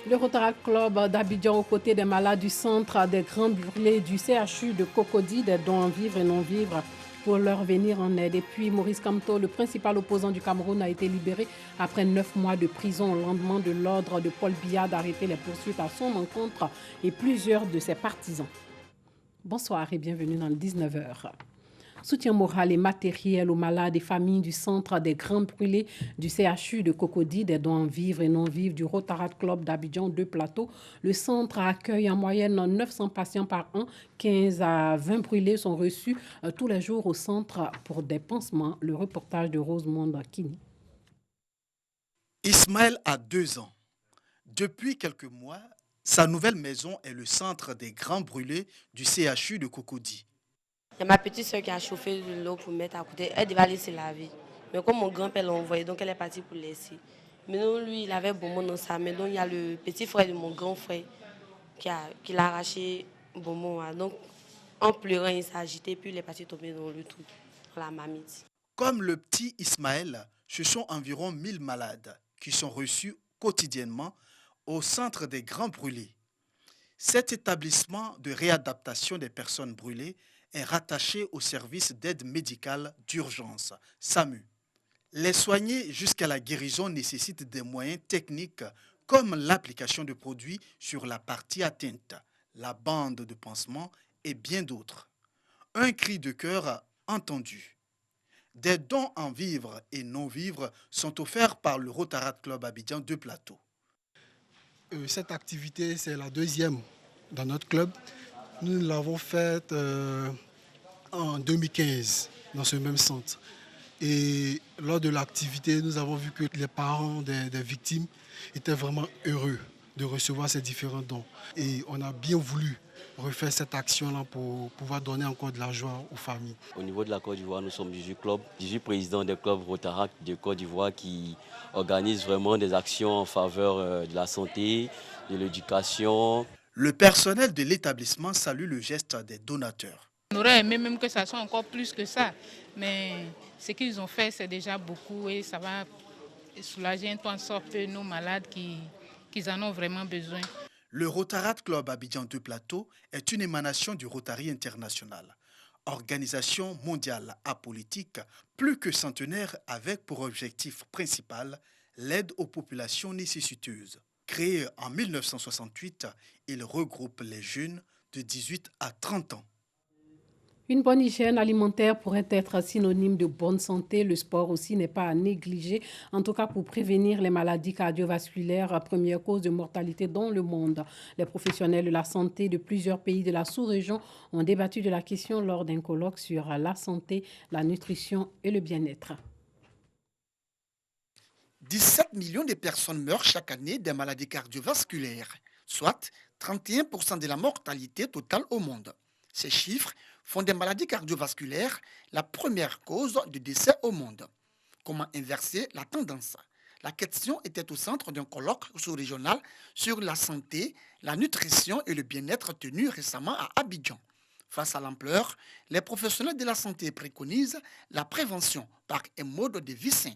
Le Rotaract Club d'Abidjan, aux côtés des malades du centre des grands brûlés du CHU de Cocody, des dons en vivre et non vivre pour leur venir en aide. Et puis Maurice Kamto, le principal opposant du Cameroun, a été libéré après 9 mois de prison au lendemain de l'ordre de Paul Biya d'arrêter les poursuites à son encontre et plusieurs de ses partisans. Bonsoir et bienvenue dans le 19h. Soutien moral et matériel aux malades et familles du centre des grands brûlés du CHU de Cocody, des dons en vivre et non vivre du Rotaract Club d'Abidjan 2 Plateau. Le centre accueille en moyenne 900 patients par an. 15 à 20 brûlés sont reçus tous les jours au centre pour des pansements. Le reportage de Rosemonde Kini. Ismaël a 2 ans. Depuis quelques mois, sa nouvelle maison est le centre des grands brûlés du CHU de Cocody. Il y a ma petite soeur qui a chauffé de l'eau pour mettre à côté. Elle devait aller se laver. Mais comme mon grand-père l'a envoyé, donc elle est partie pour laisser. Mais non, lui, il avait bonbon dans sa main. Donc il y a le petit frère de mon grand frère qui l'a arraché bonbon. Donc en pleurant, il s'est agité, puis il est parti tomber dans le trou, dans la marmite. Comme le petit Ismaël, ce sont environ 1000 malades qui sont reçus quotidiennement au centre des grands brûlés. Cet établissement de réadaptation des personnes brûlées est rattaché au service d'aide médicale d'urgence, SAMU. Les soigner jusqu'à la guérison nécessite des moyens techniques comme l'application de produits sur la partie atteinte, la bande de pansement et bien d'autres. Un cri de cœur entendu. Des dons en vivres et non vivres sont offerts par le Rotaract Club Abidjan 2 Plateau. Cette activité, c'est la deuxième dans notre club. Nous l'avons faite en 2015 dans ce même centre. Et lors de l'activité, nous avons vu que les parents des victimes étaient vraiment heureux de recevoir ces différents dons. Et on a bien voulu refaire cette action-là pour pouvoir donner encore de la joie aux familles. Au niveau de la Côte d'Ivoire, nous sommes 18 clubs, 18 présidents des clubs Rotaract de Côte d'Ivoire qui organisent vraiment des actions en faveur de la santé, de l'éducation. Le personnel de l'établissement salue le geste des donateurs. On aurait aimé même que ça soit encore plus que ça, mais ce qu'ils ont fait, c'est déjà beaucoup et ça va soulager un tant soit peu nos malades qui en ont vraiment besoin. Le Rotaract Club Abidjan 2 Plateau est une émanation du Rotary International, organisation mondiale apolitique plus que centenaire avec pour objectif principal l'aide aux populations nécessiteuses. Créé en 1968, il regroupe les jeunes de 18 à 30 ans. Une bonne hygiène alimentaire pourrait être synonyme de bonne santé. Le sport aussi n'est pas à négliger, en tout cas pour prévenir les maladies cardiovasculaires, première cause de mortalité dans le monde. Les professionnels de la santé de plusieurs pays de la sous-région ont débattu de la question lors d'un colloque sur la santé, la nutrition et le bien-être. 17 millions de personnes meurent chaque année des maladies cardiovasculaires, soit 31% de la mortalité totale au monde. Ces chiffres font des maladies cardiovasculaires la première cause de décès au monde. Comment inverser la tendance? La question était au centre d'un colloque sous-régional sur la santé, la nutrition et le bien-être tenu récemment à Abidjan. Face à l'ampleur, les professionnels de la santé préconisent la prévention par un mode de vie sain.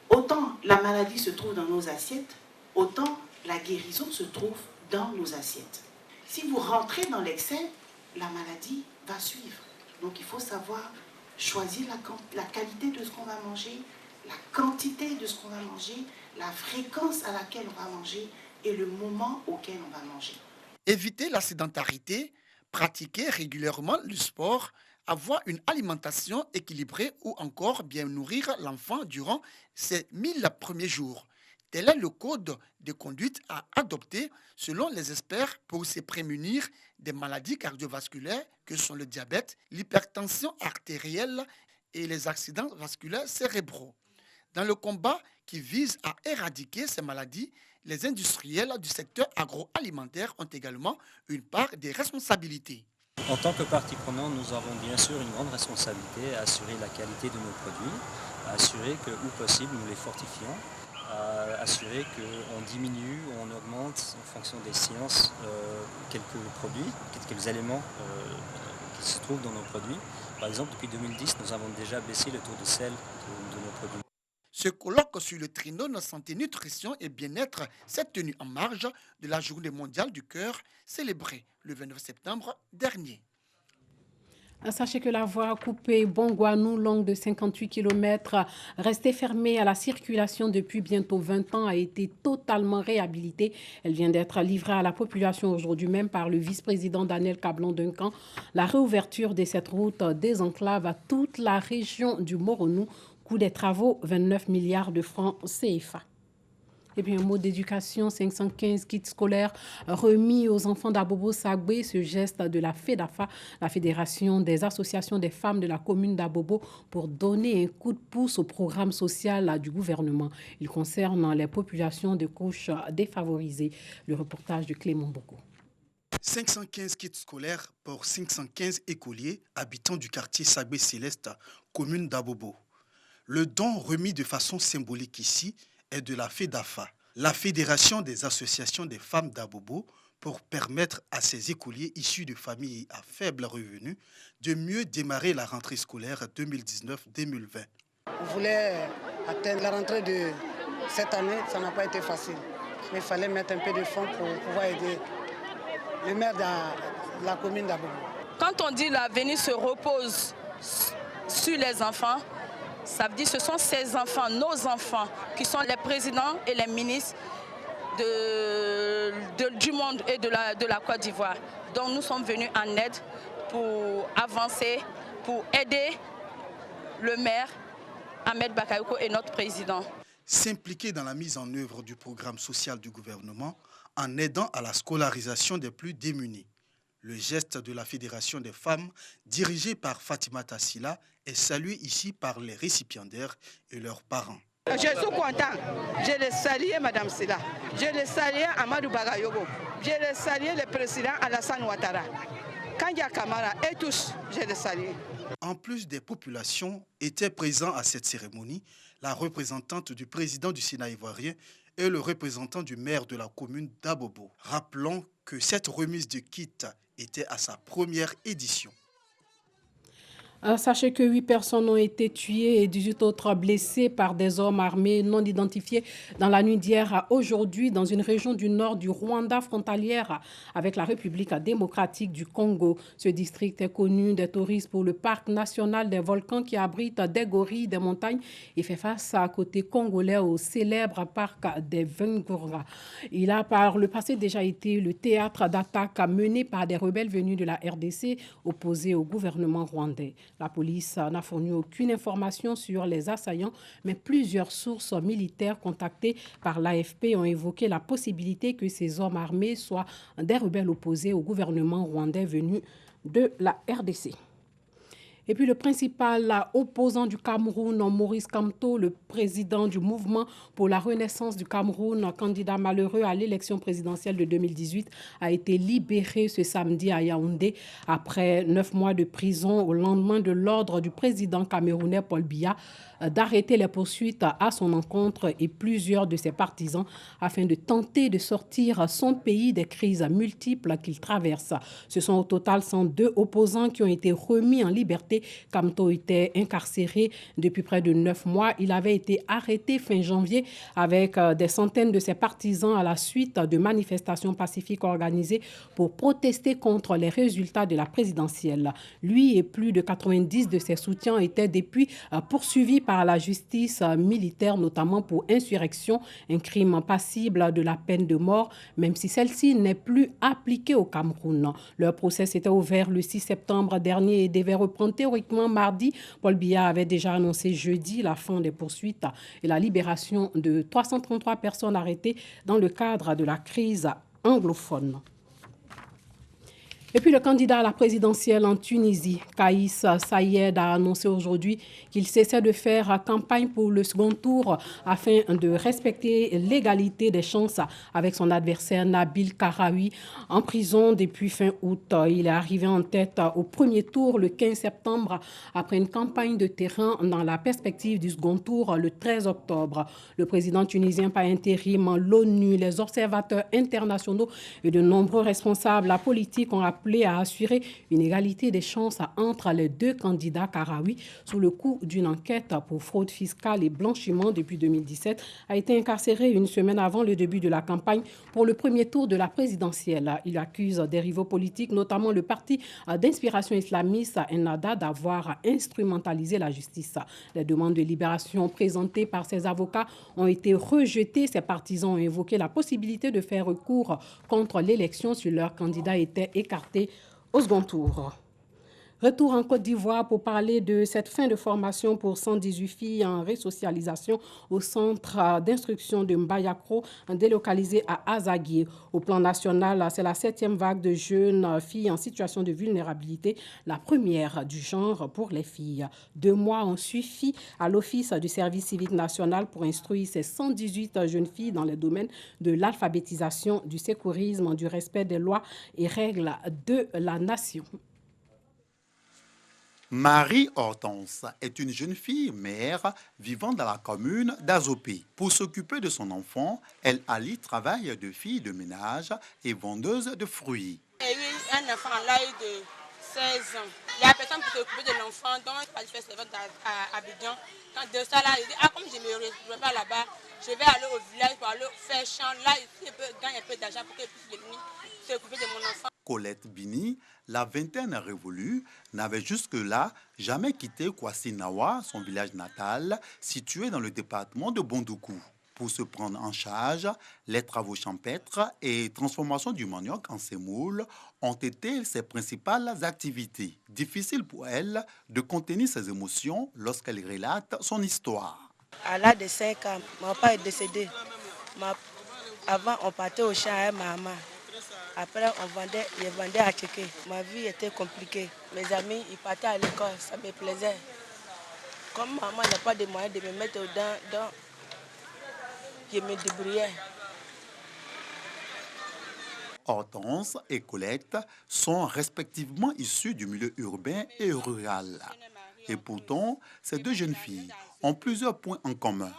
Autant la maladie se trouve dans nos assiettes, autant la guérison se trouve dans nos assiettes. Si vous rentrez dans l'excès, la maladie va suivre. Donc il faut savoir choisir la qualité de ce qu'on va manger, la quantité de ce qu'on va manger, la fréquence à laquelle on va manger et le moment auquel on va manger. Éviter la sédentarité, pratiquer régulièrement le sport, avoir une alimentation équilibrée ou encore bien nourrir l'enfant durant ses 1000 premiers jours. Tel est le code de conduite à adopter selon les experts pour se prémunir des maladies cardiovasculaires que sont le diabète, l'hypertension artérielle et les accidents vasculaires cérébraux. Dans le combat qui vise à éradiquer ces maladies, les industriels du secteur agroalimentaire ont également une part des responsabilités. En tant que partie prenante, nous avons bien sûr une grande responsabilité à assurer la qualité de nos produits, à assurer que, où possible, nous les fortifions, à assurer qu'on diminue ou on augmente en fonction des sciences quelques produits, quelques éléments qui se trouvent dans nos produits. Par exemple, depuis 2010, nous avons déjà baissé le taux de sel de nos produits. Ce colloque sur le trinôme santé, nutrition et bien-être s'est tenu en marge de la Journée mondiale du cœur célébrée le 29 septembre dernier. Sachez que la voie coupée Bongouanou, longue de 58 km, restée fermée à la circulation depuis bientôt 20 ans, a été totalement réhabilitée. Elle vient d'être livrée à la population aujourd'hui même par le vice-président Daniel Kablon-Duncan. La réouverture de cette route désenclave à toute la région du Moronou. Coût des travaux, 29 milliards de francs CFA. Et puis un mot d'éducation, 515 kits scolaires remis aux enfants d'Abobo-Sagbé. Ce geste de la FEDAFA, la Fédération des associations des femmes de la commune d'Abobo, pour donner un coup de pouce au programme social du gouvernement. Il concerne les populations de couches défavorisées. Le reportage de Clément Boko. 515 kits scolaires pour 515 écoliers habitants du quartier Sagbé-Céleste, commune d'Abobo. Le don remis de façon symbolique ici est de la FEDAFA, la Fédération des associations des femmes d'Abobo, pour permettre à ces écoliers issus de familles à faible revenu de mieux démarrer la rentrée scolaire 2019-2020. On voulait atteindre la rentrée de cette année, ça n'a pas été facile. Mais il fallait mettre un peu de fonds pour pouvoir aider le maire de la commune d'Abobo. Quand on dit l'avenir se repose sur les enfants, ça veut dire que ce sont ces enfants, nos enfants, qui sont les présidents et les ministres du monde et de la Côte d'Ivoire. Donc nous sommes venus en aide pour avancer, pour aider le maire, Ahmed Bakayoko, et notre président. S'impliquer dans la mise en œuvre du programme social du gouvernement en aidant à la scolarisation des plus démunis. Le geste de la Fédération des femmes, dirigée par Fatima Tassila, est salué ici par les récipiendaires et leurs parents. Je suis content. Je le salue Mme Sila. Je le salue Amadou Bagayogo. Je le salue le président Alassane Ouattara. Kandia Kamara et tous, je le salue. En plus des populations, étaient présents à cette cérémonie la représentante du président du Sénat ivoirien et le représentant du maire de la commune d'Abobo. Rappelons que cette remise de kits était à sa première édition. Sachez que 8 personnes ont été tuées et 18 autres blessées par des hommes armés non identifiés dans la nuit d'hier à aujourd'hui dans une région du nord du Rwanda frontalière avec la République démocratique du Congo. Ce district est connu des touristes pour le parc national des volcans qui abrite des gorilles des montagnes et fait face à côté congolais au célèbre parc des Vengura. Il a par le passé déjà été le théâtre d'attaques menées par des rebelles venus de la RDC opposés au gouvernement rwandais. La police n'a fourni aucune information sur les assaillants, mais plusieurs sources militaires contactées par l'AFP ont évoqué la possibilité que ces hommes armés soient des rebelles opposés au gouvernement rwandais venus de la RDC. Et puis le principal opposant du Cameroun, Maurice Kamto, le président du mouvement pour la renaissance du Cameroun, candidat malheureux à l'élection présidentielle de 2018, a été libéré ce samedi à Yaoundé après 9 mois de prison au lendemain de l'ordre du président camerounais Paul Biya d'arrêter les poursuites à son encontre et plusieurs de ses partisans afin de tenter de sortir son pays des crises multiples qu'il traverse. Ce sont au total 102 opposants qui ont été remis en liberté. Kamto était incarcéré depuis près de 9 mois. Il avait été arrêté fin janvier avec des centaines de ses partisans à la suite de manifestations pacifiques organisées pour protester contre les résultats de la présidentielle. Lui et plus de 90 de ses soutiens étaient depuis poursuivis par la justice militaire, notamment pour insurrection, un crime passible de la peine de mort, même si celle-ci n'est plus appliquée au Cameroun. Leur procès s'était ouvert le 6 septembre dernier et devait reprendre théoriquement mardi. Paul Biya avait déjà annoncé jeudi la fin des poursuites et la libération de 333 personnes arrêtées dans le cadre de la crise anglophone. Et puis le candidat à la présidentielle en Tunisie, Kaïs Saïed, a annoncé aujourd'hui qu'il cessait de faire campagne pour le second tour afin de respecter l'égalité des chances avec son adversaire Nabil Karaoui en prison depuis fin août. Il est arrivé en tête au premier tour le 15 septembre après une campagne de terrain dans la perspective du second tour le 13 octobre. Le président tunisien par intérim, l'ONU, les observateurs internationaux et de nombreux responsables politiques ont appelé appelé à assurer une égalité des chances entre les deux candidats karaouis sous le coup d'une enquête pour fraude fiscale et blanchiment depuis 2017, a été incarcéré une semaine avant le début de la campagne pour le premier tour de la présidentielle. Il accuse des rivaux politiques, notamment le parti d'inspiration islamiste Ennahda, d'avoir instrumentalisé la justice. Les demandes de libération présentées par ses avocats ont été rejetées. Ses partisans ont évoqué la possibilité de faire recours contre l'élection si leur candidat était écarté au second tour. Retour en Côte d'Ivoire pour parler de cette fin de formation pour 118 filles en resocialisation au centre d'instruction de Mbayakro, délocalisé à Azaguié. Au plan national, c'est la 7e vague de jeunes filles en situation de vulnérabilité, la première du genre pour les filles. 2 mois ont suffi à l'Office du service civique national pour instruire ces 118 jeunes filles dans les domaines de l'alphabétisation, du sécurisme, du respect des lois et règles de la nation. Marie-Hortense est une jeune fille mère vivant dans la commune d'Azopé. Pour s'occuper de son enfant, elle allie travail de fille de ménage et vendeuse de fruits. J'ai eu un enfant à l'âge de 16 ans. Il y a personne pour s'occuper de l'enfant, donc je fais servante à Abidjan. Quand de ça, là, il dit, comme je me retrouve pas là-bas, je vais aller au village pour aller faire champ. Là, ici, je peux gagner un peu d'argent pour que je puisse venir s'occuper de mon enfant. Colette Bini, la vingtaine révolue, n'avait jusque-là jamais quitté Kwasinawa, son village natal, situé dans le département de Bondoukou. Pour se prendre en charge, les travaux champêtres et transformation du manioc en semoule ont été ses principales activités. Difficile pour elle de contenir ses émotions lorsqu'elle relate son histoire. À l'âge de 5 ans, mon père est décédé. Avant, on partait au champ avec maman. Après, je vendais à Tchéké. Ma vie était compliquée. Mes amis, ils partaient à l'école, ça me plaisait. Comme maman n'a pas de moyens de me mettre dedans, donc je me débrouillais. Hortense et Colette sont respectivement issues du milieu urbain et rural. Et pourtant, ces deux jeunes filles ont plusieurs points en commun.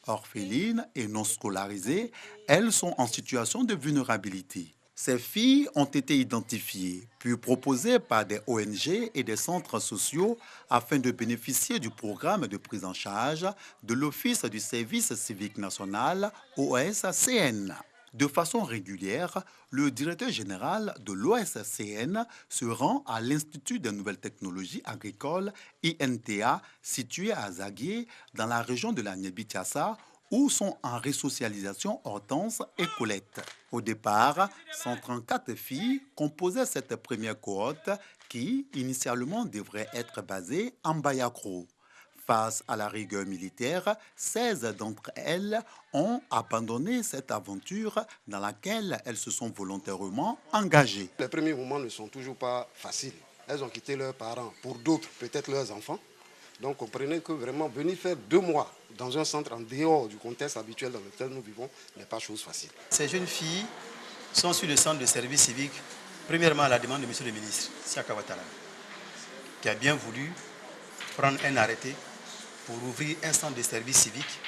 Orphelines et non scolarisées, elles sont en situation de vulnérabilité. Ces filles ont été identifiées, puis proposées par des ONG et des centres sociaux afin de bénéficier du programme de prise en charge de l'Office du service civique national, OSCN. De façon régulière, le directeur général de l'OSCN se rend à l'Institut des nouvelles technologies agricoles, INTA, situé à Azaguié, dans la région de la Niébi-Tiassa, où sont en resocialisation Hortense et Colette. Au départ, 134 filles composaient cette première cohorte qui, initialement, devrait être basée en Mbayakro. Face à la rigueur militaire, 16 d'entre elles ont abandonné cette aventure dans laquelle elles se sont volontairement engagées. Les premiers moments ne sont toujours pas faciles. Elles ont quitté leurs parents, pour d'autres, peut-être leurs enfants. Donc comprenez que vraiment venir faire 2 mois dans un centre en dehors du contexte habituel dans lequel nous vivons n'est pas chose facile. Ces jeunes filles sont sur le centre de service civique, premièrement à la demande de M. le ministre, Siaka Ouattara, qui a bien voulu prendre un arrêté pour ouvrir un centre de service civique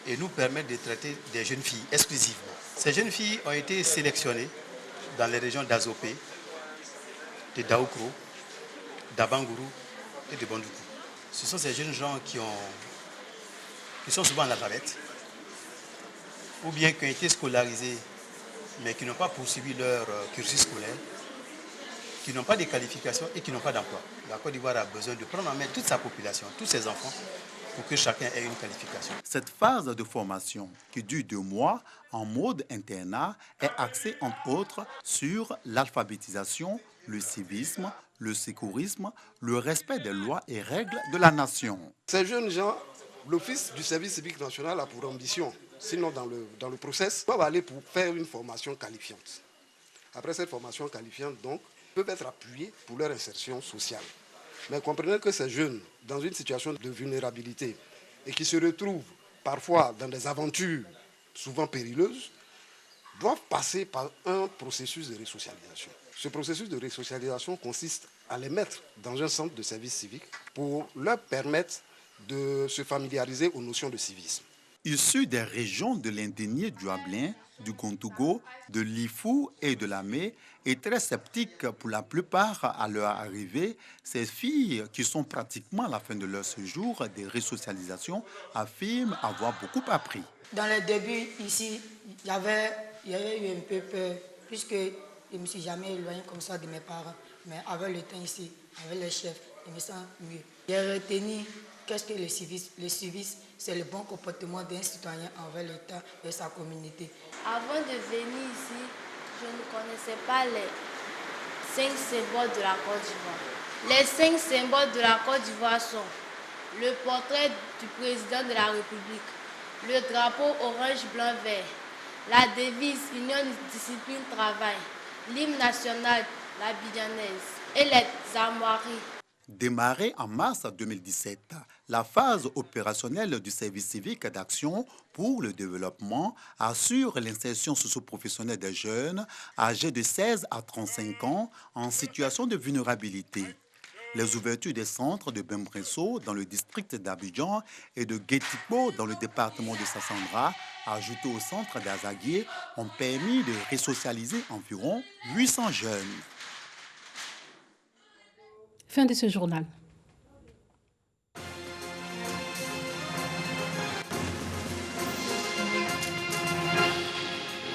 et nous permettre de traiter des jeunes filles exclusivement. Ces jeunes filles ont été sélectionnées dans les régions d'Azopé, de Daoukro, d'Abangourou et de Bondoukou. Ce sont ces jeunes gens qui sont souvent analphabètes ou bien qui ont été scolarisés mais qui n'ont pas poursuivi leur cursus scolaire, qui n'ont pas de qualification et qui n'ont pas d'emploi. La Côte d'Ivoire a besoin de prendre en main toute sa population, tous ses enfants, pour que chacun ait une qualification. Cette phase de formation, qui dure 2 mois, en mode internat, est axée entre autres sur l'alphabétisation, le civisme, le sécurisme, le respect des lois et règles de la nation. Ces jeunes gens, l'Office du service civique national a pour ambition, sinon dans le process, doivent aller pour faire une formation qualifiante. Après cette formation qualifiante, donc, peuvent être appuyés pour leur insertion sociale. Mais comprenez que ces jeunes, dans une situation de vulnérabilité et qui se retrouvent parfois dans des aventures souvent périlleuses, doivent passer par un processus de resocialisation. Ce processus de resocialisation consiste à les mettre dans un centre de service civique pour leur permettre de se familiariser aux notions de civisme. Issus des régions de l'Indénié du Hablin, du Gontougo, de l'Ifou et de Lamé et très sceptiques pour la plupart à leur arrivée. Ces filles, qui sont pratiquement à la fin de leur séjour des resocialisations, affirment avoir beaucoup appris. Dans les débuts, ici, il y avait eu un peu peur, puisque je ne me suis jamais éloigné comme ça de mes parents. Mais avec le temps ici, avec les chefs, je me sens mieux. J'ai retenu qu'est-ce que le civisme. Le civisme, c'est le bon comportement d'un citoyen envers l'État et sa communauté. Avant de venir ici, je ne connaissais pas les 5 symboles de la Côte d'Ivoire. Les 5 symboles de la Côte d'Ivoire sont le portrait du président de la République, le drapeau orange, blanc, vert, la devise Union, discipline, travail, l'hymne national, la bidjanaise et les armoiries. Démarrée en mars 2017, la phase opérationnelle du service civique d'action pour le développement assure l'insertion socio-professionnelle des jeunes âgés de 16 à 35 ans en situation de vulnérabilité. Les ouvertures des centres de Bembresso dans le district d'Abidjan et de Guétipo dans le département de Sassandra, ajoutés au centre d'Azaguié, ont permis de resocialiser environ 800 jeunes. Fin de ce journal.